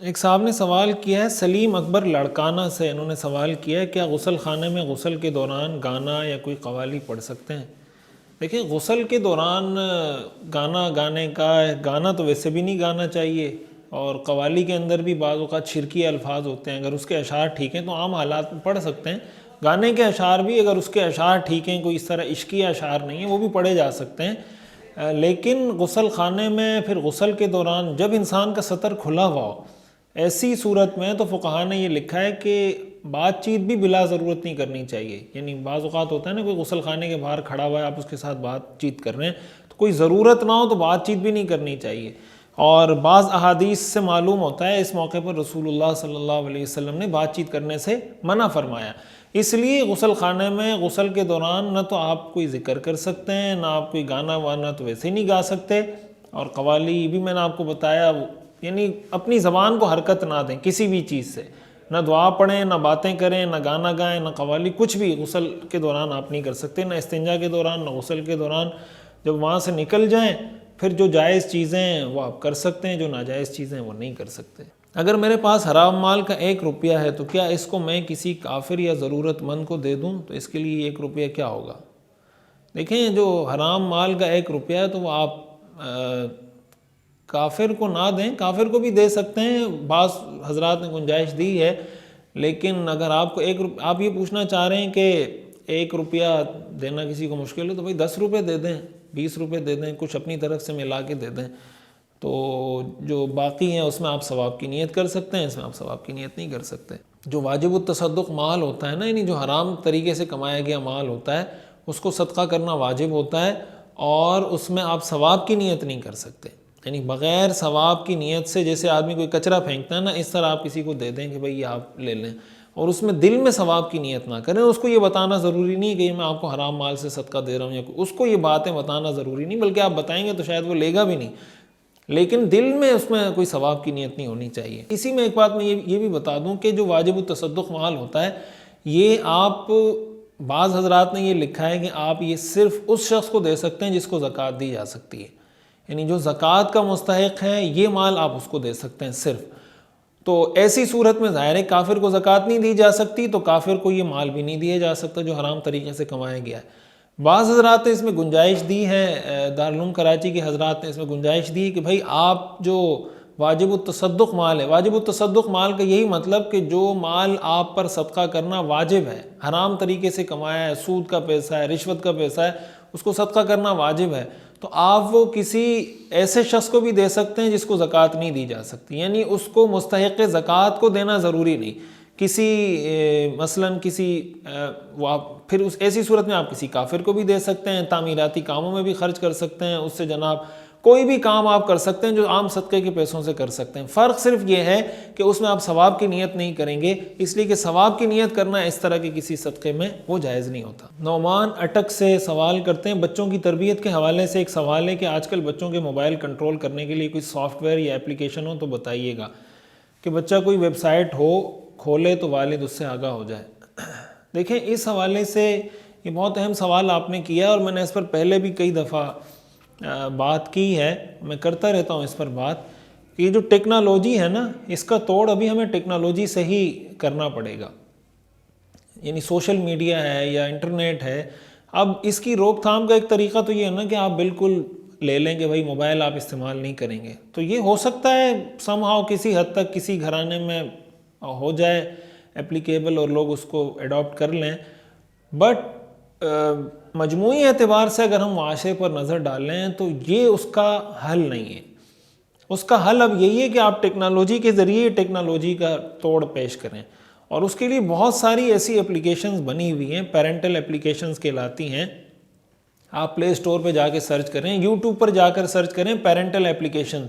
ایک صاحب نے سوال کیا ہے سلیم اکبر لڑکانہ سے، انہوں نے سوال کیا ہے کیا غسل خانے میں غسل کے دوران گانا یا کوئی قوالی پڑھ سکتے ہیں؟ دیکھیں غسل کے دوران گانا گانے کا، گانا تو ویسے بھی نہیں گانا چاہیے، اور قوالی کے اندر بھی بعض اوقات شرکی الفاظ ہوتے ہیں، اگر اس کے اشعار ٹھیک ہیں تو عام حالات میں پڑھ سکتے ہیں۔ گانے کے اشعار بھی اگر اس کے اشعار ٹھیک ہیں، کوئی اس طرح عشقی اشعار نہیں ہیں، وہ بھی پڑھے جا سکتے ہیں۔ لیکن غسل خانے میں پھر غسل کے دوران جب انسان کا سطر کھلا ہوا ہو، ایسی صورت میں تو فقہا نے یہ لکھا ہے کہ بات چیت بھی بلا ضرورت نہیں کرنی چاہیے۔ یعنی بعض اوقات ہوتا ہے نا، کوئی غسل خانے کے باہر کھڑا ہوا ہے، آپ اس کے ساتھ بات چیت کر رہے ہیں، تو کوئی ضرورت نہ ہو تو بات چیت بھی نہیں کرنی چاہیے۔ اور بعض احادیث سے معلوم ہوتا ہے اس موقع پر رسول اللہ صلی اللہ علیہ وسلم نے بات چیت کرنے سے منع فرمایا۔ اس لیے غسل خانے میں غسل کے دوران نہ تو آپ کوئی ذکر کر سکتے ہیں، نہ آپ کوئی گانا وانا تو ویسے نہیں گا سکتے، اور قوالی بھی میں نے آپ کو بتایا، یعنی اپنی زبان کو حرکت نہ دیں کسی بھی چیز سے، نہ دعا پڑھیں، نہ باتیں کریں، نہ گانا گائیں، نہ قوالی، کچھ بھی غسل کے دوران آپ نہیں کر سکتے، نہ استنجا کے دوران، نہ غسل کے دوران۔ جب وہاں سے نکل جائیں پھر جو جائز چیزیں ہیں وہ آپ کر سکتے ہیں، جو ناجائز چیزیں ہیں وہ نہیں کر سکتے۔ اگر میرے پاس حرام مال کا 1 روپیہ ہے تو کیا اس کو میں کسی کافر یا ضرورت مند کو دے دوں تو اس کے لیے 1 روپیہ کیا ہوگا؟ دیکھیں جو حرام مال کا 1 روپیہ ہے تو وہ آپ کافر کو نہ دیں، کافر کو بھی دے سکتے ہیں، بعض حضرات نے گنجائش دی ہے، لیکن اگر آپ کو آپ یہ پوچھنا چاہ رہے ہیں کہ 1 روپیہ دینا کسی کو مشکل ہے تو بھائی 10 روپے دے دیں، 20 روپے دے دیں، کچھ اپنی طرف سے ملا کے دے دیں، تو جو باقی ہیں اس میں آپ ثواب کی نیت کر سکتے ہیں، اس میں آپ ثواب کی نیت نہیں کر سکتے۔ جو واجب التصدق مال ہوتا ہے نا، یعنی جو حرام طریقے سے کمایا گیا مال ہوتا ہے، اس کو صدقہ کرنا واجب ہوتا ہے، اور اس میں آپ ثواب کی نیت نہیں کر سکتے، یعنی بغیر ثواب کی نیت سے، جیسے آدمی کوئی کچرا پھینکتا ہے نا، اس طرح آپ کسی کو دے دیں کہ بھئی یہ آپ لے لیں، اور اس میں دل میں ثواب کی نیت نہ کریں۔ اس کو یہ بتانا ضروری نہیں کہ میں آپ کو حرام مال سے صدقہ دے رہا ہوں، یا اس کو یہ باتیں بتانا ضروری نہیں، بلکہ آپ بتائیں گے تو شاید وہ لے گا بھی نہیں، لیکن دل میں اس میں کوئی ثواب کی نیت نہیں ہونی چاہیے۔ اسی میں ایک بات میں یہ بھی بتا دوں کہ جو واجب التصدق مال ہوتا ہے، یہ آپ، بعض حضرات نے یہ لکھا ہے کہ آپ یہ صرف اس شخص کو دے سکتے ہیں جس کو زکوٰۃ دی جا سکتی ہے، یعنی جو زکوٰۃ کا مستحق ہے یہ مال آپ اس کو دے سکتے ہیں صرف۔ تو ایسی صورت میں ظاہر ہے کافر کو زکوٰۃ نہیں دی جا سکتی، تو کافر کو یہ مال بھی نہیں دیا جا سکتا جو حرام طریقے سے کمایا گیا ہے۔ بعض حضرات نے اس میں گنجائش دی ہے، دارالعلوم کراچی کے حضرات نے اس میں گنجائش دی ہے کہ بھائی آپ جو واجب التصدق مال ہے، واجب التصدق مال کا یہی مطلب کہ جو مال آپ پر صدقہ کرنا واجب ہے، حرام طریقے سے کمایا ہے، سود کا پیسہ ہے، رشوت کا پیسہ ہے، اس کو صدقہ کرنا واجب ہے، تو آپ وہ کسی ایسے شخص کو بھی دے سکتے ہیں جس کو زکوٰۃ نہیں دی جا سکتی، یعنی اس کو مستحق زکوٰۃ کو دینا ضروری نہیں، کسی مثلاً کسی پھر اس ایسی صورت میں آپ کسی کافر کو بھی دے سکتے ہیں، تعمیراتی کاموں میں بھی خرچ کر سکتے ہیں اس سے، جناب کوئی بھی کام آپ کر سکتے ہیں جو عام صدقے کے پیسوں سے کر سکتے ہیں۔ فرق صرف یہ ہے کہ اس میں آپ ثواب کی نیت نہیں کریں گے، اس لیے کہ ثواب کی نیت کرنا اس طرح کے کسی صدقے میں وہ جائز نہیں ہوتا۔ نعمان اٹک سے سوال کرتے ہیں، بچوں کی تربیت کے حوالے سے ایک سوال ہے کہ آج کل بچوں کے موبائل کنٹرول کرنے کے لیے کوئی سافٹ ویئر یا اپلیکیشن ہو تو بتائیے گا، کہ بچہ کوئی ویب سائٹ ہو کھولے تو والد اس سے آگاہ ہو جائے۔ دیکھیں اس حوالے سے یہ بہت اہم سوال آپ نے کیا، اور میں نے اس پر پہلے بھی کئی دفعہ بات کی ہے، میں کرتا رہتا ہوں اس پر بات، کہ یہ جو ٹیکنالوجی ہے نا، اس کا توڑ ابھی ہمیں ٹیکنالوجی سے ہی کرنا پڑے گا، یعنی سوشل میڈیا ہے یا انٹرنیٹ ہے۔ اب اس کی روک تھام کا ایک طریقہ تو یہ ہے نا کہ آپ بالکل لے لیں کہ بھائی موبائل آپ استعمال نہیں کریں گے، تو یہ ہو سکتا ہے سم ہاؤ کسی حد تک کسی گھرانے میں ہو جائے اپلیکیبل اور لوگ اس کو ایڈاپٹ کر لیں، بٹ مجموعی اعتبار سے اگر ہم معاشرے پر نظر ڈالیں تو یہ اس کا حل نہیں ہے۔ اس کا حل اب یہی ہے کہ آپ ٹیکنالوجی کے ذریعے ٹیکنالوجی کا توڑ پیش کریں، اور اس کے لیے بہت ساری ایسی اپلیکیشنز بنی ہوئی ہیں، پیرنٹل اپلیکیشنز کہلاتی ہیں، آپ پلے اسٹور پہ جا کے سرچ کریں، یوٹیوب پر جا کر سرچ کریں پیرنٹل اپلیکیشن،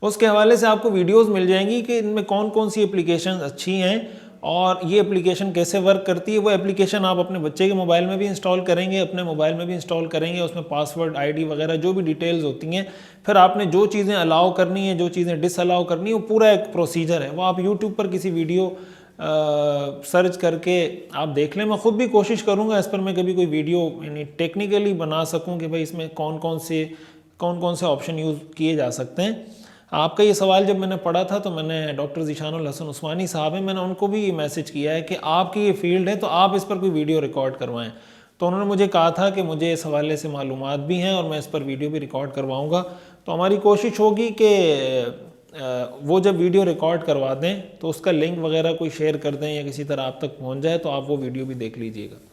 اس کے حوالے سے آپ کو ویڈیوز مل جائیں گی کہ ان میں کون کون سی اپلیکیشنز اچھی ہیں اور یہ اپلیکیشن کیسے ورک کرتی ہے۔ وہ اپلیکیشن آپ اپنے بچے کے موبائل میں بھی انسٹال کریں گے، اپنے موبائل میں بھی انسٹال کریں گے، اس میں پاسورڈ، آئی ڈی وغیرہ جو بھی ڈیٹیلز ہوتی ہیں، پھر آپ نے جو چیزیں الاؤ کرنی ہیں، جو چیزیں ڈس الاؤ کرنی ہیں، وہ پورا ایک پروسیجر ہے، وہ آپ یوٹیوب پر کسی ویڈیو سرچ کر کے آپ دیکھ لیں۔ میں خود بھی کوشش کروں گا اس پر میں کبھی کوئی ویڈیو یعنی ٹیکنیکلی بنا سکوں کہ بھائی اس میں کون کون سے آپشن یوز کیے جا سکتے ہیں۔ آپ کا یہ سوال جب میں نے پڑھا تھا تو میں نے ڈاکٹر ذیشان الحسن عثمانی صاحب ہیں، میں نے ان کو بھی میسج کیا ہے کہ آپ کی یہ فیلڈ ہے تو آپ اس پر کوئی ویڈیو ریکارڈ کروائیں، تو انہوں نے مجھے کہا تھا کہ مجھے اس حوالے سے معلومات بھی ہیں اور میں اس پر ویڈیو بھی ریکارڈ کرواؤں گا. تو ہماری کوشش ہوگی کہ وہ جب ویڈیو ریکارڈ کروا دیں تو اس کا لنک وغیرہ کوئی شیئر کر دیں یا کسی طرح آپ تک پہنچ جائے تو آپ وہ ویڈیو بھی دیکھ لیجئے گا.